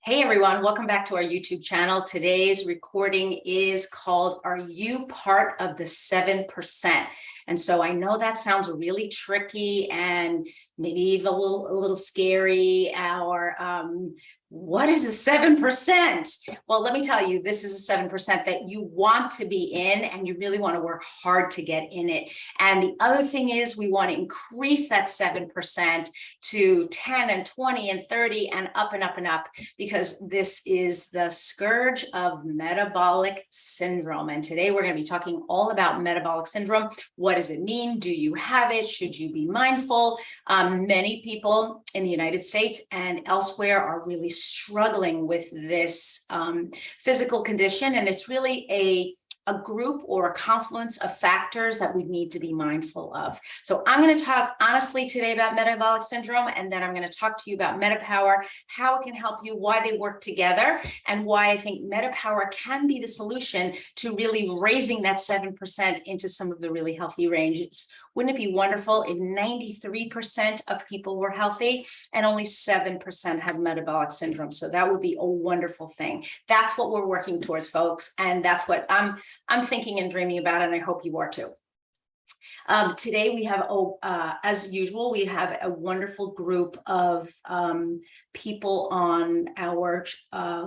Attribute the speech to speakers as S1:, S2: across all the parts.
S1: Hey everyone, welcome back to our YouTube channel. Today's recording is called, Are You Part of the 7%? And so I know that sounds really tricky and maybe even a little scary, or what is a 7%? Well, let me tell you, this is a 7% that you want to be in, and you really want to work hard to get in it. And the other thing is we want to increase that 7% to 10 and 20 and 30 and up and up and up, because this is the scourge of metabolic syndrome. And today we're going to be talking all about metabolic syndrome. What does it mean? Do you have it? Should you be mindful? Many people in the United States and elsewhere are really struggling with this physical condition, and it's really a group or a confluence of factors that we need to be mindful of. So I'm going to talk honestly today about metabolic syndrome, and then I'm going to talk to you about MetaPWR, how it can help you, why they work together, and why I think MetaPWR can be the solution to really raising that 7% into some of the really healthy ranges. Wouldn't it be wonderful if 93% of people were healthy and only 7% had metabolic syndrome? So that would be a wonderful thing. That's what we're working towards, folks. And that's what I'm thinking and dreaming about, and I hope you are too. Today we have, as usual, we have a wonderful group of people on our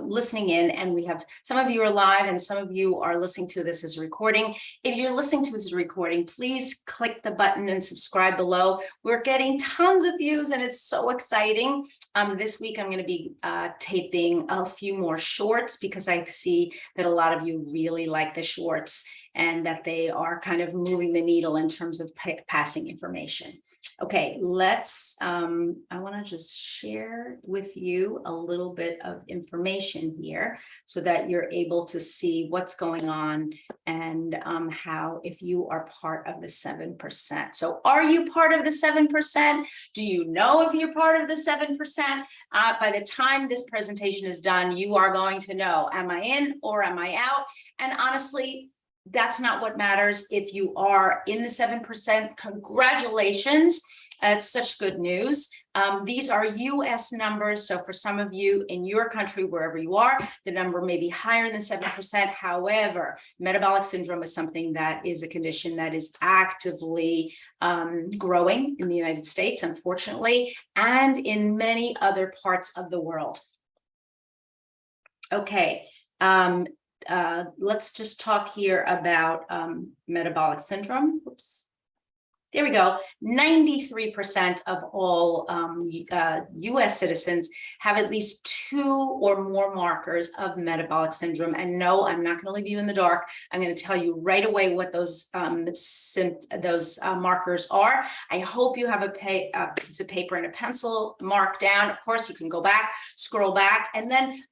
S1: listening in, and we have some of you are live and some of you are listening to this as a recording. If you're listening to this as a recording, please click the button and subscribe below. We're getting tons of views and it's so exciting. This week I'm going to be taping a few more shorts, because I see that a lot of you really like the shorts and that they are kind of moving the needle in terms of passing information. Okay, let's, I want to just share with you a little bit of information here so that you're able to see what's going on and how, if you are part of the 7%. So are you part of the 7%? Do you know if you're part of the 7%? By the time this presentation is done, you are going to know, am I in or am I out? And honestly, that's not what matters. If you are in the 7%, congratulations. It's such good news. These are US numbers. So for some of you in your country, wherever you are, the number may be higher than 7%. However, metabolic syndrome is something that is a condition that is actively growing in the United States, unfortunately, and in many other parts of the world. Okay. Let's just talk here about metabolic syndrome. Oops. There we go. 93% of all US citizens have at least 2 or more markers of metabolic syndrome. And no, I'm not going to leave you in the dark. I'm going to tell you right away what those markers are. I hope you have a piece of paper and a pencil marked down. Of course, you can go back, scroll back, and then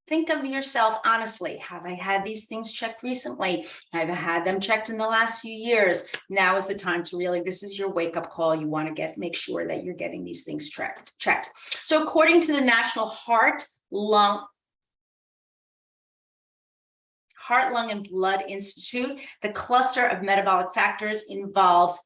S1: think of yourself honestly. Have I had these things checked recently? Have I had them checked in the last few years? Now is the time to really, this is your wake-up call. You want to make sure that you're getting these things checked. So according to the National Heart, Lung, and Blood Institute, the cluster of metabolic factors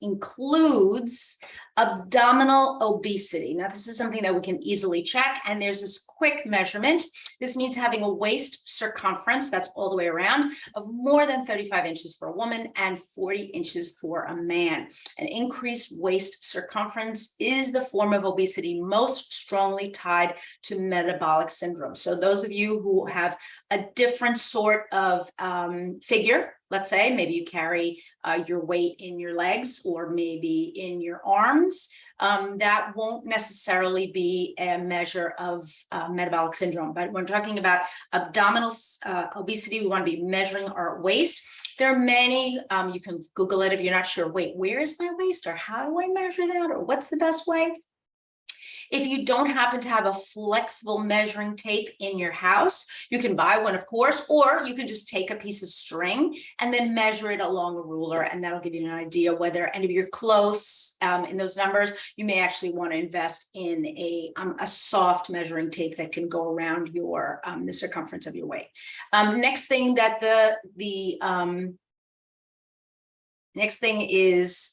S1: includes abdominal obesity. Now, this is something that we can easily check, and there's this quick measurement. This means having a waist circumference, that's all the way around, of more than 35 inches for a woman and 40 inches for a man. An increased waist circumference is the form of obesity most strongly tied to metabolic syndrome. So those of you who have a different sort of figure, let's say maybe you carry your weight in your legs or maybe in your arms, that won't necessarily be a measure of metabolic syndrome. But when we're talking about abdominal obesity, we want to be measuring our waist. There are many, you can Google it if you're not sure, wait, where is my waist, or how do I measure that, or what's the best way? If you don't happen to have a flexible measuring tape in your house, you can buy one, of course, or you can just take a piece of string and then measure it along a ruler, and that'll give you an idea whether, and if you're close in those numbers, you may actually want to invest in a soft measuring tape that can go around your the circumference of your waist. Next thing that next thing is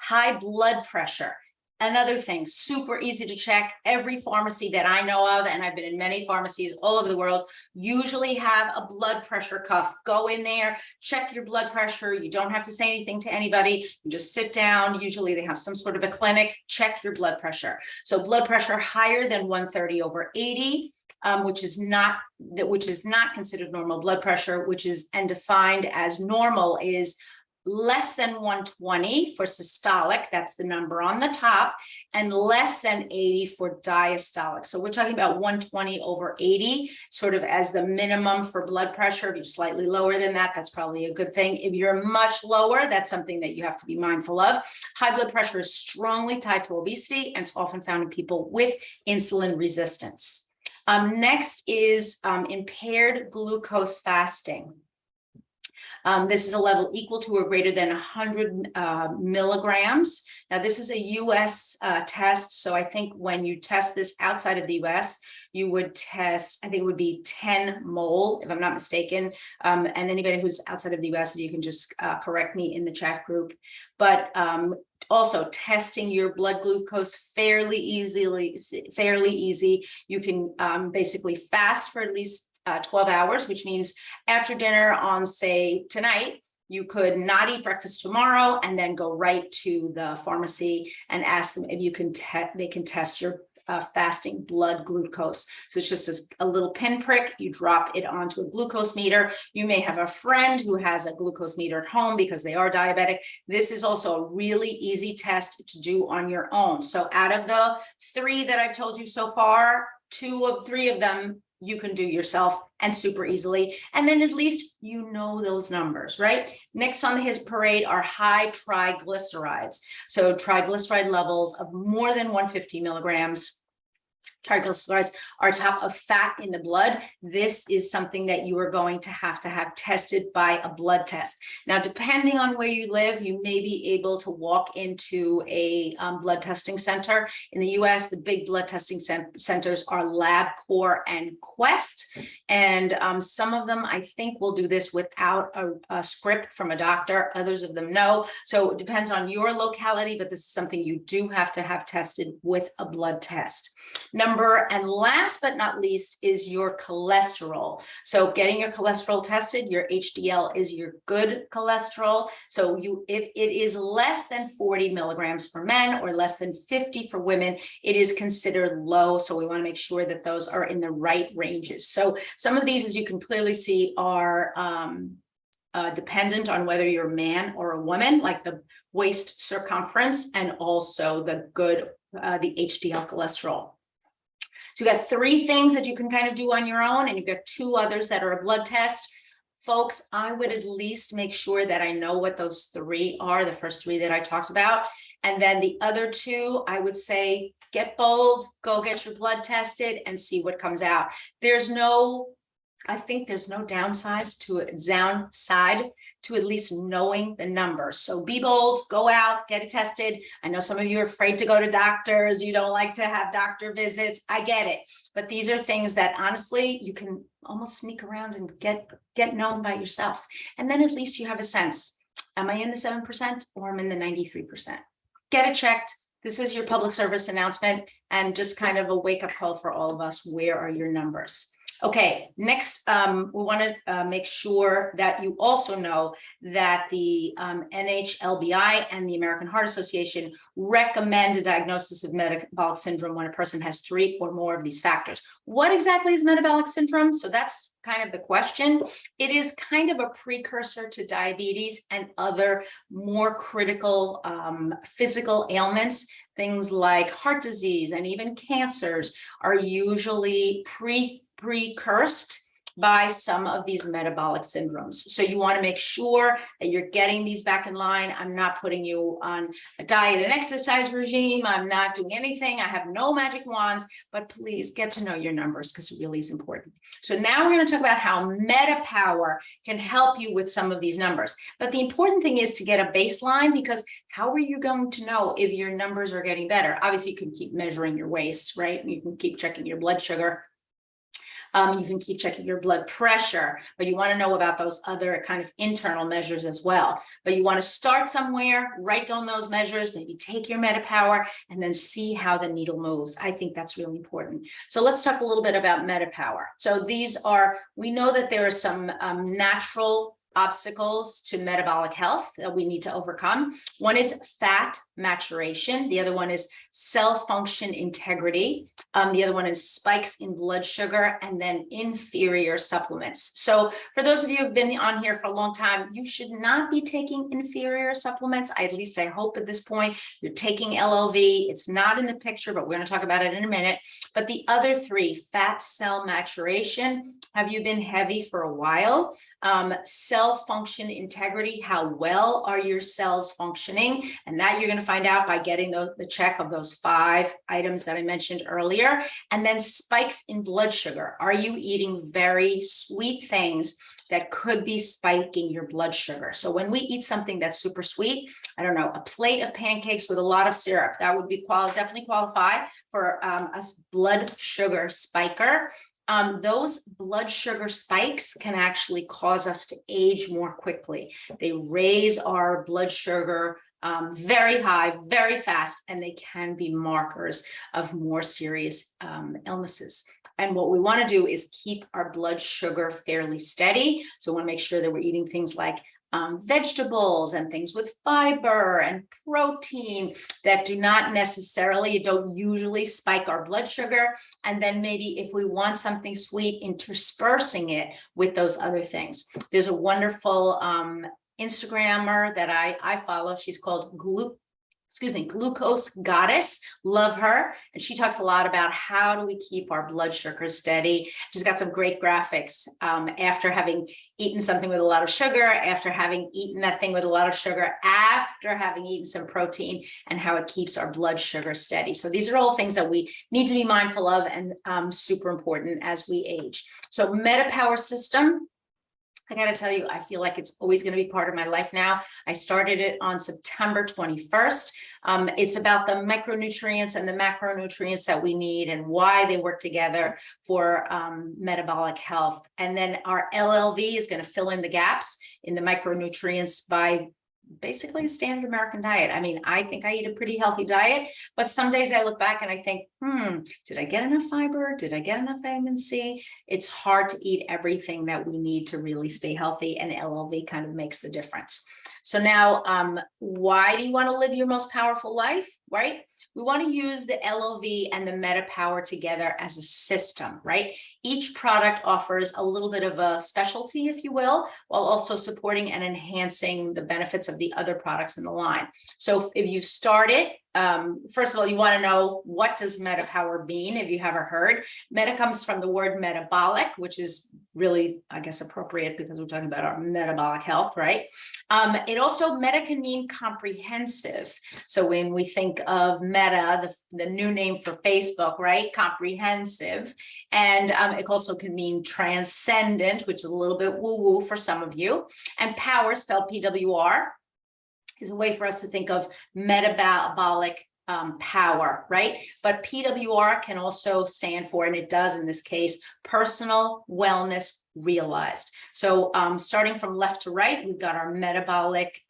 S1: high blood pressure. Another thing, super easy to check. Every pharmacy that I know of, and I've been in many pharmacies all over the world, usually have a blood pressure cuff. Go in there, check your blood pressure. You don't have to say anything to anybody. You just sit down. Usually they have some sort of a clinic, check your blood pressure. So blood pressure higher than 130/80, which is not considered normal blood pressure, which is and defined as normal is less than 120 for systolic, that's the number on the top, and less than 80 for diastolic. So we're talking about 120/80, sort of as the minimum for blood pressure. If you're slightly lower than that, that's probably a good thing. If you're much lower, that's something that you have to be mindful of. High blood pressure is strongly tied to obesity, and it's often found in people with insulin resistance. Next is impaired glucose fasting. This is a level equal to or greater than 100 milligrams. Now, this is a US test. So I think when you test this outside of the US, you would test, I think it would be 10 mole, if I'm not mistaken. And anybody who's outside of the US, if you can just correct me in the chat group. But also testing your blood glucose fairly easy. You can basically fast for at least 12 hours, which means after dinner on, say, tonight, you could not eat breakfast tomorrow and then go right to the pharmacy and ask them if you can they can test your fasting blood glucose. So it's just a little pinprick. You drop it onto a glucose meter. You may have a friend who has a glucose meter at home because they are diabetic. This is also a really easy test to do on your own. So out of the 3 that I've told you so far, 3 of them you can do yourself and super easily. And then at least you know those numbers, right? Next on his parade are high triglycerides. So triglyceride levels of more than 150 milligrams. Triglycerides are top of fat in the blood. This is something that you are going to have tested by a blood test. Now, depending on where you live, you may be able to walk into a blood testing center. In the US, the big blood testing centers are LabCorp and Quest. And some of them, I think, will do this without a script from a doctor. Others of them, no. So it depends on your locality, but this is something you do have to have tested with a blood test. Number and last but not least is your cholesterol. So getting your cholesterol tested, your HDL is your good cholesterol. So if it is less than 40 milligrams for men or less than 50 for women, it is considered low. So we want to make sure that those are in the right ranges. So some of these, as you can clearly see, are dependent on whether you're a man or a woman, like the waist circumference and also the HDL cholesterol. So you got 3 things that you can kind of do on your own, and you've got 2 others that are a blood test. Folks, I would at least make sure that I know what those 3 are, the first 3 that I talked about. And then the other 2, I would say, get bold, go get your blood tested and see what comes out. I think there's no downside to at least knowing the numbers. So be bold, go out, get it tested. I know some of you are afraid to go to doctors. You don't like to have doctor visits. I get it. But these are things that honestly, you can almost sneak around and get known by yourself. And then at least you have a sense. Am I in the 7% or am I in the 93%? Get it checked. This is your public service announcement and just kind of a wake-up call for all of us. Where are your numbers? Okay, next, we want to make sure that you also know that the NHLBI and the American Heart Association recommend a diagnosis of metabolic syndrome when a person has 3 or more of these factors. What exactly is metabolic syndrome? So that's kind of the question. It is kind of a precursor to diabetes and other more critical physical ailments. Things like heart disease and even cancers are usually precursed by some of these metabolic syndromes. So you want to make sure that you're getting these back in line. I'm not putting you on a diet and exercise regime. I'm not doing anything. I have no magic wands, but please get to know your numbers because it really is important. So now we're going to talk about how MetaPWR can help you with some of these numbers. But the important thing is to get a baseline, because how are you going to know if your numbers are getting better? Obviously, you can keep measuring your waist, right? You can keep checking your blood sugar. You can keep checking your blood pressure, but you want to know about those other kind of internal measures as well. But you want to start somewhere, write down those measures, maybe take your MetaPWR, and then see how the needle moves. I think that's really important. So let's talk a little bit about MetaPWR. So we know that there are some natural obstacles to metabolic health that we need to overcome. One is fat maturation. The other one is cell function integrity. The other one is spikes in blood sugar, and then inferior supplements. So for those of you who've been on here for a long time, you should not be taking inferior supplements. At least I hope at this point you're taking LLV. It's not in the picture, but we're going to talk about it in a minute. But the other three, fat cell maturation, have you been heavy for a while? Cell function integrity, how well are your cells functioning? And that you're going to find out by getting the check of those 5 items that I mentioned earlier. And then spikes in blood sugar. Are you eating very sweet things that could be spiking your blood sugar? So when we eat something that's super sweet, I don't know, a plate of pancakes with a lot of syrup, that would be definitely qualify for a blood sugar spiker. Those blood sugar spikes can actually cause us to age more quickly. They raise our blood sugar very high, very fast, and they can be markers of more serious illnesses. And what we want to do is keep our blood sugar fairly steady. So we want to make sure that we're eating things like vegetables and things with fiber and protein that don't usually spike our blood sugar. And then maybe if we want something sweet, interspersing it with those other things. There's a wonderful Instagrammer that I follow. She's called Glucose Goddess. Love her. And she talks a lot about how do we keep our blood sugar steady. She's got some great graphics after having eaten something with a lot of sugar, after having eaten that thing with a lot of sugar, after having eaten some protein, and how it keeps our blood sugar steady. So these are all things that we need to be mindful of and super important as we age. So MetaPWR system, I got to tell you, I feel like it's always going to be part of my life now. I started it on September 21st. It's about the micronutrients and the macronutrients that we need and why they work together for metabolic health. And then our LLV is going to fill in the gaps in the micronutrients by basically a standard American diet. I mean, I think I eat a pretty healthy diet, but some days I look back and I think, did I get enough fiber? Did I get enough vitamin C? It's hard to eat everything that we need to really stay healthy, and LLV kind of makes the difference. So now, why do you want to live your most powerful life, right? We want to use the LLV and the MetaPWR together as a system, right? Each product offers a little bit of a specialty, if you will, while also supporting and enhancing the benefits of the other products in the line. So if you start it, first of all, you want to know, what does MetaPWR mean? If you haven't heard, meta comes from the word metabolic, which is really, I guess, appropriate because we're talking about our metabolic health, right? It also, meta can mean comprehensive. So when we think of Meta, the new name for Facebook, right? Comprehensive. And it also can mean transcendent, which is a little bit woo-woo for some of you. And power, spelled PWR, is a way for us to think of metabolic power, right? But PWR can also stand for, and it does in this case, personal wellness realized. So starting from left to right, we've got our metabolic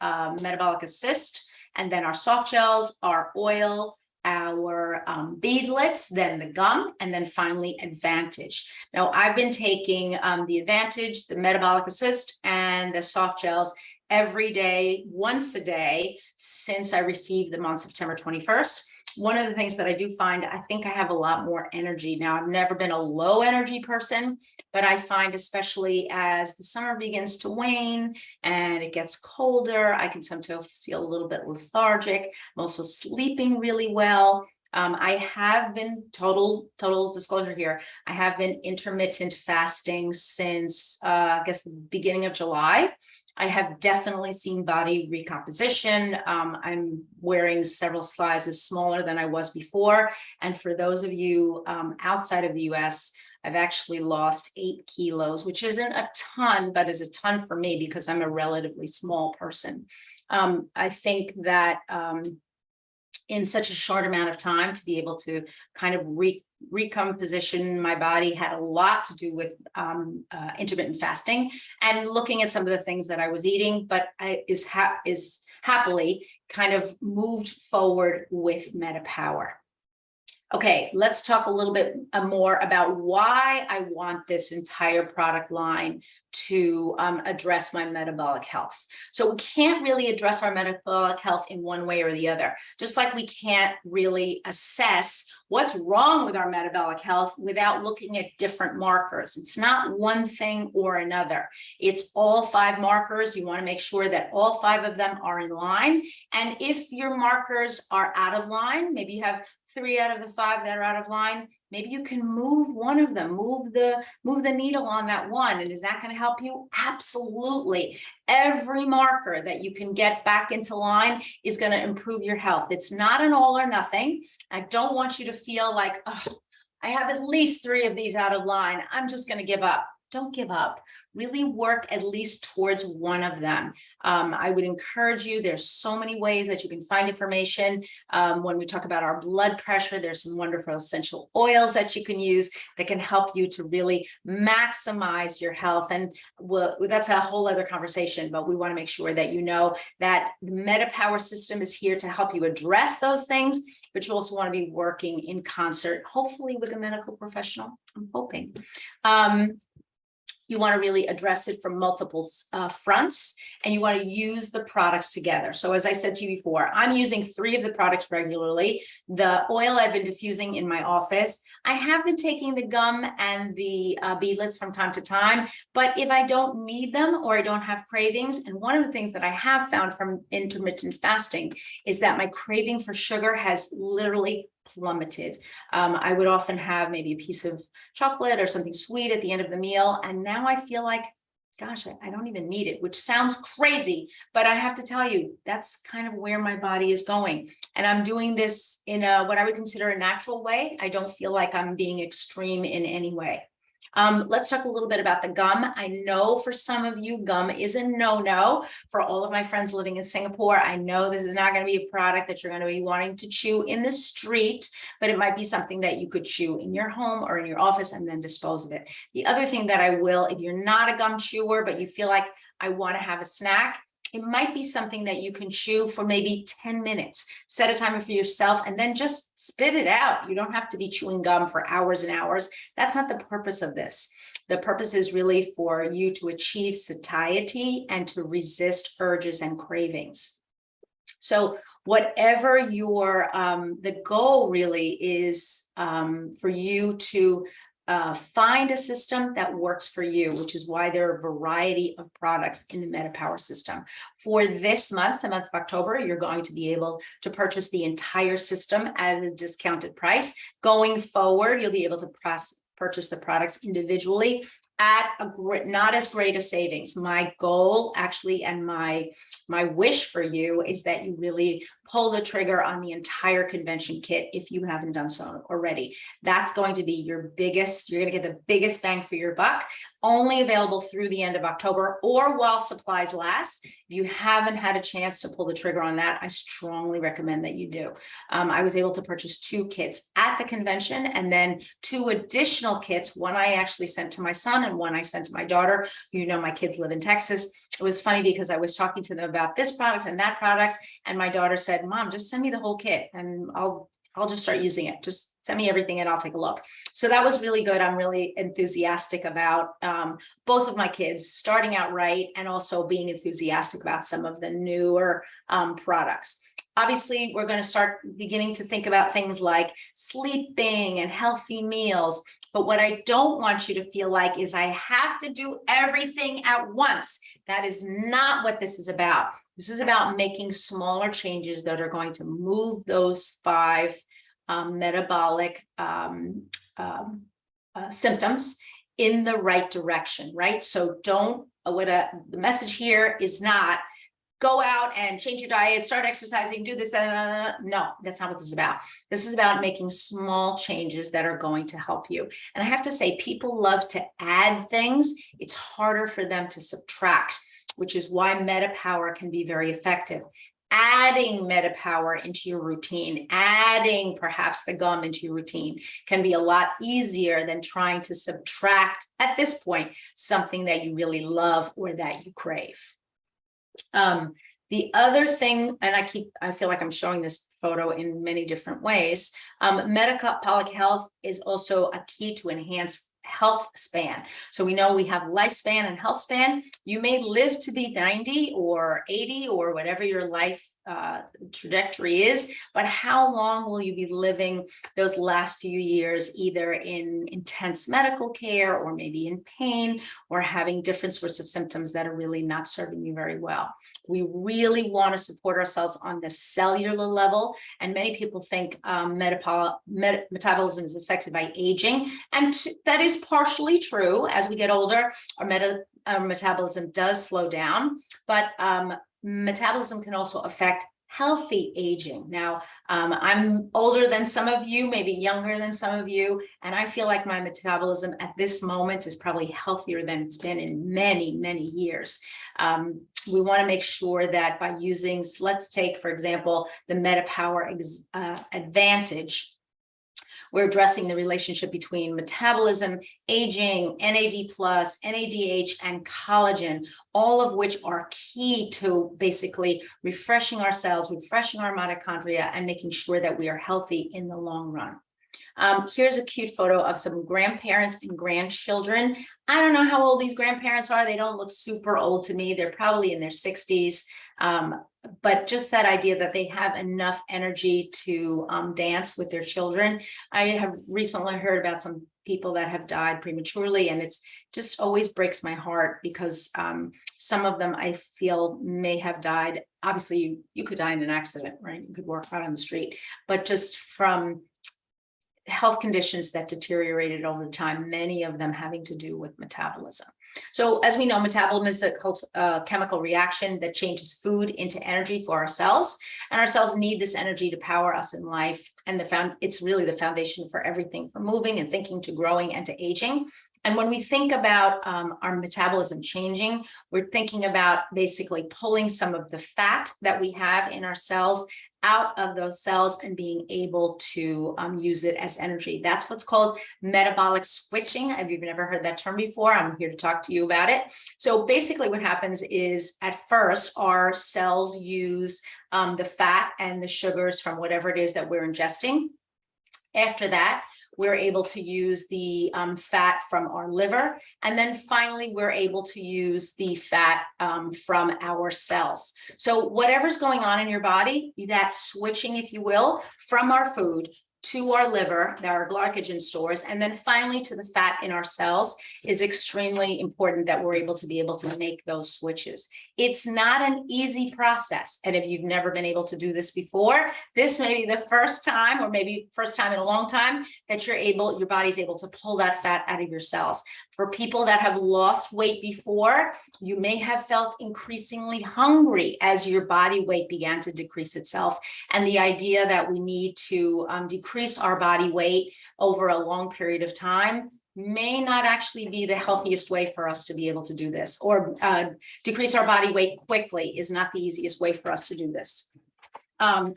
S1: assist, and then our soft gels, our oil, our beadlets, then the gum, and then finally Advantage. Now I've been taking the Advantage, the metabolic assist, and the soft gels every day, once a day, since I received them on September 21st. One of the things that I do find, I think I have a lot more energy now. I've never been a low energy person, but I find, especially as the summer begins to wane and it gets colder, I can sometimes feel a little bit lethargic. I'm also sleeping really well. I have been, total disclosure here, I have been intermittent fasting since, I guess, the beginning of July. I have definitely seen body recomposition. I'm wearing several sizes smaller than I was before. And for those of you outside of the US, I've actually lost 8 kilos, which isn't a ton, but is a ton for me because I'm a relatively small person. I think that in such a short amount of time to be able to kind of recomposition my body had a lot to do with intermittent fasting and looking at some of the things that I was eating, but is happily kind of moved forward with MetaPWR. Okay, let's talk a little bit more about why I want this entire product line to address my metabolic health. So we can't really address our metabolic health in one way or the other, just like we can't really assess what's wrong with our metabolic health without looking at different markers. It's not one thing or another. It's all 5 markers. You want to make sure that all 5 of them are in line. And if your markers are out of line, maybe you have 3 out of the 5 that are out of line, maybe you can move one of them, move the needle on that one. And is that going to help you? Absolutely. Every marker that you can get back into line is going to improve your health. It's not an all or nothing. I don't want you to feel like, oh, I have at least 3 of these out of line, I'm just going to give up. Don't give up. Really work at least towards one of them. I would encourage you, there's so many ways that you can find information. When we talk about our blood pressure, there's some wonderful essential oils that you can use that can help you to really maximize your health. And that's a whole other conversation, but we want to make sure that you know that the MetaPWR system is here to help you address those things, but you also want to be working in concert, hopefully with a medical professional, I'm hoping. You want to really address it from multiple fronts, and you want to use the products together. So as I said to you before, I'm using 3 of the products regularly. The oil I've been diffusing in my office. I have been taking the gum and the beadlets from time to time, but if I don't need them or I don't have cravings, and one of the things that I have found from intermittent fasting is that my craving for sugar has literally plummeted. I would often have maybe a piece of chocolate or something sweet at the end of the meal. And now I feel like, gosh, I don't even need it, which sounds crazy, but I have to tell you, that's kind of where my body is going. And I'm doing this in what I would consider a natural way. I don't feel like I'm being extreme in any way. Let's talk a little bit about the gum. I know for some of you, gum is a no-no. For all of my friends living in Singapore, I know this is not going to be a product that you're going to be wanting to chew in the street, but it might be something that you could chew in your home or in your office and then dispose of it. The other thing that I will, if you're not a gum chewer, but you feel like I want to have a snack, it might be something that you can chew for maybe 10 minutes. Set a timer for yourself and then just spit it out. You don't have to be chewing gum for hours and hours. That's not the purpose of this. The purpose is really for you to achieve satiety and to resist urges and cravings. So whatever your, the goal really is for you to find a system that works for you, which is why there are a variety of products in the MetaPWR system. For this month, the month of October, you're going to be able to purchase the entire system at a discounted price. Going forward, you'll be able to purchase the products individually at not as great a savings. My goal actually, and my wish for you is that you really pull the trigger on the entire convention kit if you haven't done so already. That's going to be your biggest, you're going to get the biggest bang for your buck. Only available through the end of October or while supplies last. If you haven't had a chance to pull the trigger on that, I strongly recommend that you do. I was able to purchase 2 kits at the convention and then 2 additional kits. One I actually sent to my son and one I sent to my daughter. You know, my kids live in Texas. It was funny because I was talking to them about this product and that product. And my daughter said, Mom, just send me the whole kit and I'll just start using it. Just send me everything and I'll take a look. So that was really good. I'm really enthusiastic about both of my kids starting out right and also being enthusiastic about some of the newer products. Obviously, we're going to start beginning to think about things like sleeping and healthy meals. But what I don't want you to feel like is I have to do everything at once. That is not what this is about. This is about making smaller changes that are going to move those 5 metabolic symptoms in the right direction, right? So the message here is not go out and change your diet, start exercising, do this, no, that's not what this is about. This is about making small changes that are going to help you. And I have to say, people love to add things. It's harder for them to subtract, which is why MetaPWR can be very effective. adding MetaPWR into your routine, adding perhaps the gum into your routine can be a lot easier than trying to subtract, at this point, something that you really love or that you crave. The other thing, and I feel like I'm showing this photo in many different ways, metabolic health is also a key to enhance health span. So we know we have lifespan and health span. You may live to be 90 or 80 or whatever your life trajectory is, but how long will you be living those last few years, either in intense medical care or maybe in pain or having different sorts of symptoms that are really not serving you very well? We really want to support ourselves on the cellular level. And many people think metabolism is affected by aging. And that is partially true. As we get older, our metabolism does slow down, but metabolism can also affect healthy aging. Now, I'm older than some of you, maybe younger than some of you, and I feel like my metabolism at this moment is probably healthier than it's been in many, many years. We want to make sure that by using, let's take, for example, the MetaPWR Advantage, we're addressing the relationship between metabolism, aging, NAD+, NADH, and collagen, all of which are key to basically refreshing our cells, refreshing our mitochondria, and making sure that we are healthy in the long run. Here's a cute photo of some grandparents and grandchildren. I don't know how old these grandparents are. They don't look super old to me. They're probably in their 60s. But just that idea that they have enough energy to dance with their children. I have recently heard about some people that have died prematurely, and it's just always breaks my heart because some of them I feel may have died. Obviously, you could die in an accident, right? You could walk out on the street, but just from health conditions that deteriorated over time, many of them having to do with metabolism. So as we know, metabolism is a chemical reaction that changes food into energy for our cells, and our cells need this energy to power us in life. And it's really the foundation for everything from moving and thinking to growing and to aging. And when we think about our metabolism changing, we're thinking about basically pulling some of the fat that we have in our cells out of those cells and being able to use it as energy. That's what's called metabolic switching. If you've never heard that term before, I'm here to talk to you about it. So basically what happens is at first our cells use the fat and the sugars from whatever it is that we're ingesting. After that, we're able to use the fat from our liver. And then finally, we're able to use the fat from our cells. So whatever's going on in your body, that switching, if you will, from our food to our liver, our glycogen stores, and then finally to the fat in our cells is extremely important that we're able to make those switches. It's not an easy process. And if you've never been able to do this before, this may be the first time, or maybe first time in a long time, that your body's able to pull that fat out of your cells. For people that have lost weight before, you may have felt increasingly hungry as your body weight began to decrease itself. And the idea that we need to decrease our body weight over a long period of time may not actually be the healthiest way for us to be able to do this, or decrease our body weight quickly is not the easiest way for us to do this. Don't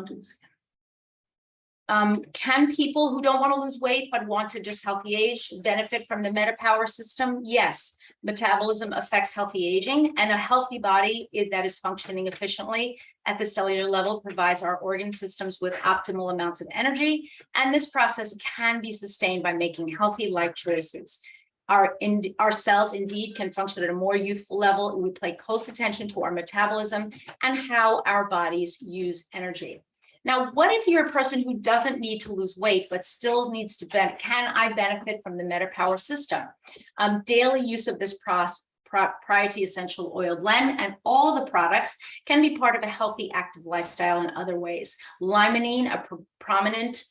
S1: do this again. Can people who don't want to lose weight but want to just healthy age benefit from the MetaPWR system? Yes, metabolism affects healthy aging, and a healthy body that is functioning efficiently at the cellular level provides our organ systems with optimal amounts of energy, and this process can be sustained by making healthy life choices. Our cells indeed can function at a more youthful level. We pay close attention to our metabolism and how our bodies use energy. Now, what if you're a person who doesn't need to lose weight, but still needs to benefit? Can I benefit from the MetaPWR system? Daily use of this proprietary essential oil blend and all the products can be part of a healthy, active lifestyle in other ways. Limonene, a prominent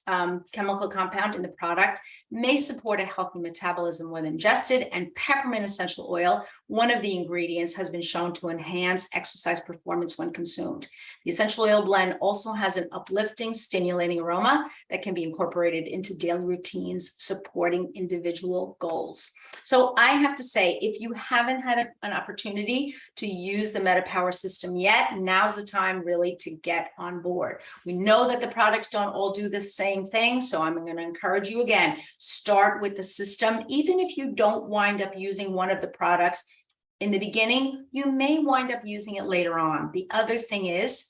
S1: chemical compound in the product, may support a healthy metabolism when ingested, and peppermint essential oil, one of the ingredients, has been shown to enhance exercise performance when consumed. The essential oil blend also has an uplifting, stimulating aroma that can be incorporated into daily routines, supporting individual goals. So I have to say, if you haven't had an opportunity to use the MetaPWR system yet, now's the time really to get on board. We know that the products don't all do the same thing, so I'm going to encourage you again, start with the system. Even if you don't wind up using one of the products in the beginning, you may wind up using it later on. The other thing is,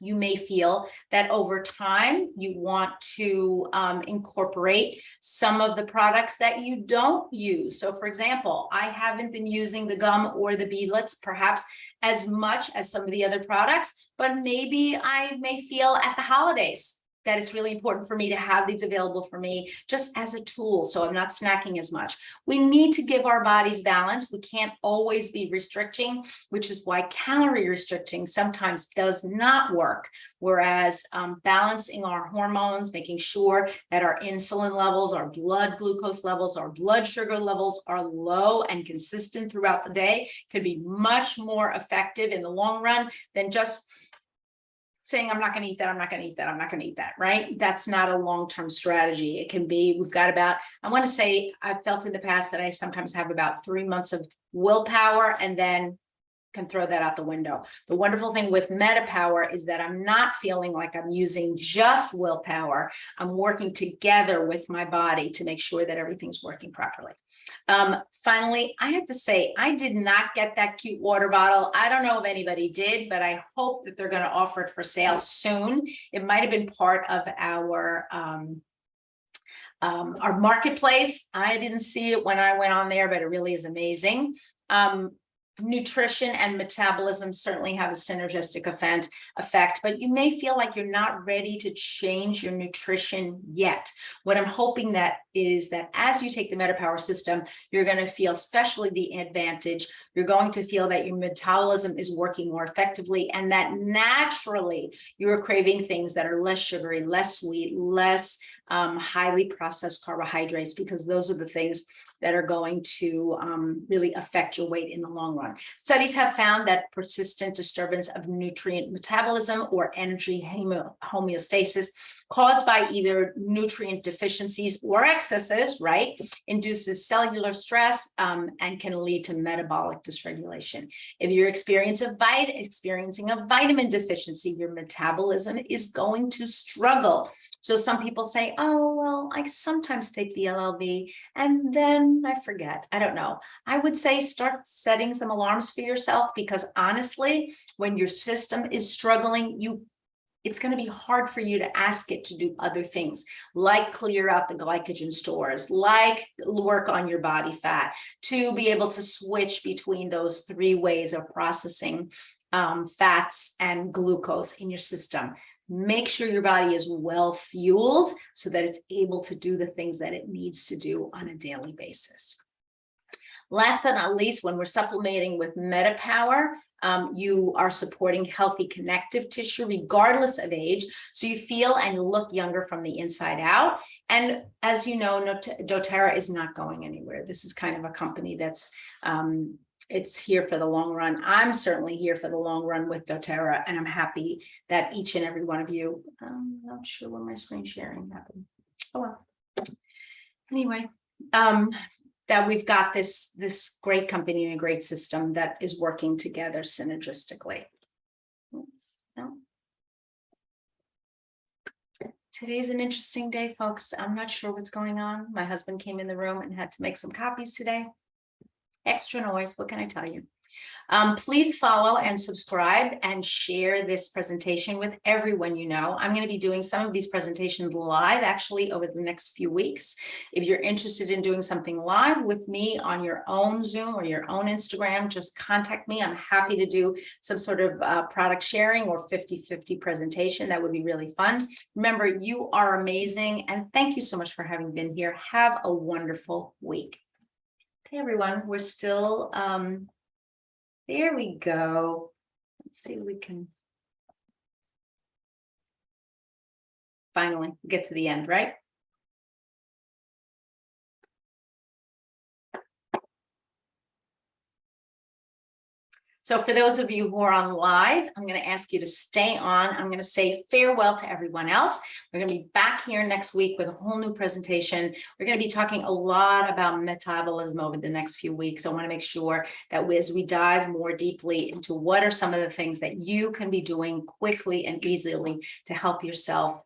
S1: you may feel that over time you want to incorporate some of the products that you don't use. So for example, I haven't been using the gum or the beadlets perhaps as much as some of the other products, but maybe I may feel at the holidays that it's really important for me to have these available for me just as a tool, so I'm not snacking as much. We need to give our bodies balance. We can't always be restricting, which is why calorie restricting sometimes does not work. Whereas balancing our hormones, making sure that our insulin levels, our blood glucose levels, our blood sugar levels are low and consistent throughout the day could be much more effective in the long run than just saying, I'm not going to eat that, I'm not going to eat that, I'm not going to eat that, right? That's not a long-term strategy. It can be, we've got about, I want to say, I've felt in the past that I sometimes have about 3 months of willpower and then can throw that out the window. The wonderful thing with MetaPWR is that I'm not feeling like I'm using just willpower. I'm working together with my body to make sure that everything's working properly. Finally, I have to say, I did not get that cute water bottle. I don't know if anybody did, but I hope that they're going to offer it for sale soon. It might have been part of our marketplace. I didn't see it when I went on there, but it really is amazing. Nutrition and metabolism certainly have a synergistic effect, but you may feel like you're not ready to change your nutrition yet. What I'm hoping that is that as you take the MetaPWR system, you're going to feel, especially the advantage, you're going to feel that your metabolism is working more effectively and that naturally you're craving things that are less sugary, less sweet, less highly processed carbohydrates, because those are the things that are going to really affect your weight in the long run. Studies have found that persistent disturbance of nutrient metabolism or energy homeostasis caused by either nutrient deficiencies or excesses, right, induces cellular stress and can lead to metabolic dysregulation. If you're experiencing a vitamin deficiency, your metabolism is going to struggle. So some people say, oh, well, I sometimes take the LLV and then I forget. I don't know. I would say start setting some alarms for yourself, because honestly, when your system is struggling, it's going to be hard for you to ask it to do other things, like clear out the glycogen stores, like work on your body fat, to be able to switch between those 3 ways of processing fats and glucose in your system. Make sure your body is well fueled so that it's able to do the things that it needs to do on a daily basis. Last but not least, when we're supplementing with MetaPWR, you are supporting healthy connective tissue regardless of age, so you feel and you look younger from the inside out. And as you know, doTERRA is not going anywhere. This is kind of a company that's it's here for the long run. I'm certainly here for the long run with doTERRA, and I'm happy that each and every one of you, I'm not sure when my screen sharing happened. Oh well. Anyway, that we've got this great company and a great system that is working together synergistically. No. Today's an interesting day, folks. I'm not sure what's going on. My husband came in the room and had to make some copies today. Extra noise, what can I tell you? Please follow and subscribe and share this presentation with everyone you know. I'm going to be doing some of these presentations live actually over the next few weeks. If you're interested in doing something live with me on your own Zoom or your own Instagram, just contact me. I'm happy to do some sort of product sharing or 50-50 presentation. That would be really fun. Remember, you are amazing, and thank you so much for having been here. Have a wonderful week. Okay, everyone, we're still, there we go. Let's see if we can finally get to the end, right? So for those of you who are on live, I'm going to ask you to stay on. I'm going to say farewell to everyone else. We're going to be back here next week with a whole new presentation. We're going to be talking a lot about metabolism over the next few weeks. I want to make sure that as we dive more deeply into what are some of the things that you can be doing quickly and easily to help yourself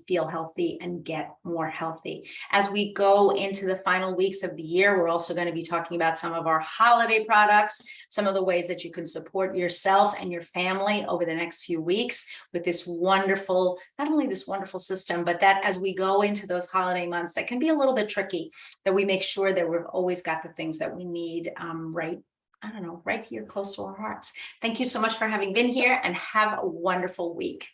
S1: feel healthy and get more healthy. As we go into the final weeks of the year, we're also going to be talking about some of our holiday products, some of the ways that you can support yourself and your family over the next few weeks with this wonderful, not only this wonderful system, but that as we go into those holiday months, that can be a little bit tricky, that we make sure that we've always got the things that we need right here close to our hearts. Thank you so much for having been here, and have a wonderful week.